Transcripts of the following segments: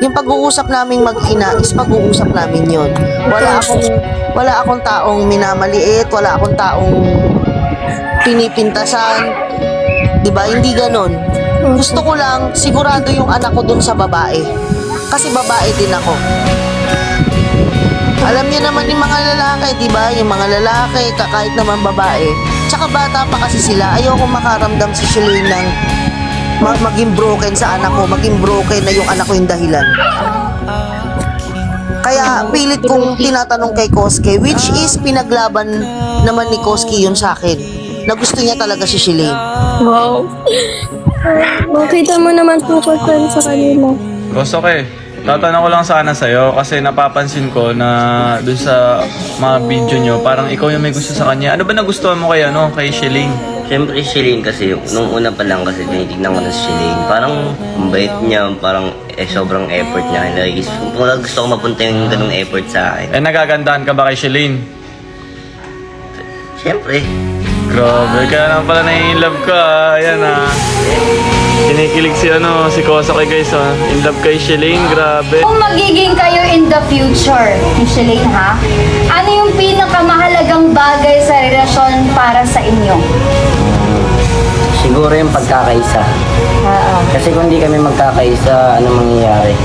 yung pag-uusap naming mag-ina is pag-uusap namin yun. Wala akong taong minamaliit, wala akong taong pinipintasan. Diba? Hindi ganon. Gusto ko lang, sigurado yung anak ko dun sa babae. Kasi babae din ako. Alam niyo naman yung mga lalaki, di ba? Yung mga lalaki, kahit naman babae. Tsaka bata pa kasi sila. Ayoko makaramdam si Shalane ng maging broken sa anak ko. Maging broken na yung anak ko yung dahilan. Kaya pilit kong tinatanong kay Koske, which is pinaglaban naman ni Koske yun sa akin. Na gusto niya talaga si Shalane. Wow. Makita mo naman tungkol sa kanila. Kosoke, tatanong ko lang sana sa'yo kasi napapansin ko na dun sa mga video nyo, parang ikaw yung may gusto sa kanya. Ano ba nagustuhan mo kay, kay Shalane? Siyempre si Shalane kasi, nung una pa lang kasi tinitignan ko na si Shalane. Parang ang bait niya, parang sobrang effort niya. Gusto ko mapunta yung ganung effort sa akin. Nagagandahan ka ba kay Shalane? Siyempre. Grabe, kaya naman pala nai-inlove ka. Ayan Kinikilig si Kosoke guys In love kay Shalane, grabe. Kung magiging kayo in the future ni Shalane ha, ano yung pinakamahalagang bagay sa relasyon para sa inyo? Siguro yung pagkakaisa. Kasi kung hindi kami magkakaisa, ano mangyayari?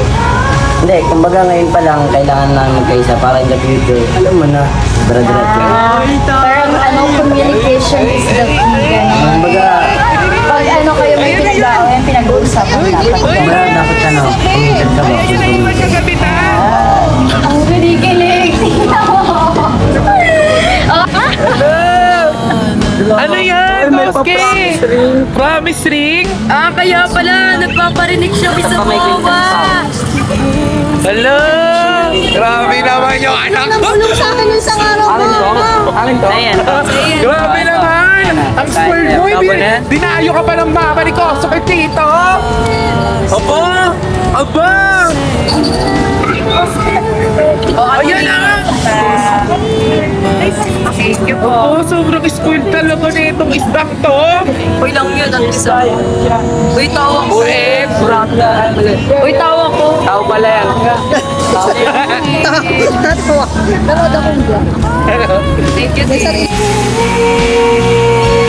Hindi, kumbaga ngayon pa lang, kailangan namin magkaisa para in the future. Alam mo na, diretso. Pero communication is the key, gano'n. Kumbaga, Pag kayo may pinag-aawayan, pinag-uusapan dapat. kumbaga dapat kumisan ka ba? Ang kinikilig. Ano yan, Koske? Promise ring? Kaya pala, nagpaparinig siya sa bawa. Hello! Grabe naman yung anak ko! Nabulong sa akin yung sangaraw mo. Grabe naman! Ang spoiled mo, dinayo ka pa ng mama ni Kosoke dito! Aba! Aba! Ayan na nga! Thank you po. Sobrang spoiled talaga na itong isdang to. Uy lang yun, ang isa. Uy, tawa ko. Uy, tawa ko. Tao pala yan. Nanood akong vlog. Thank you.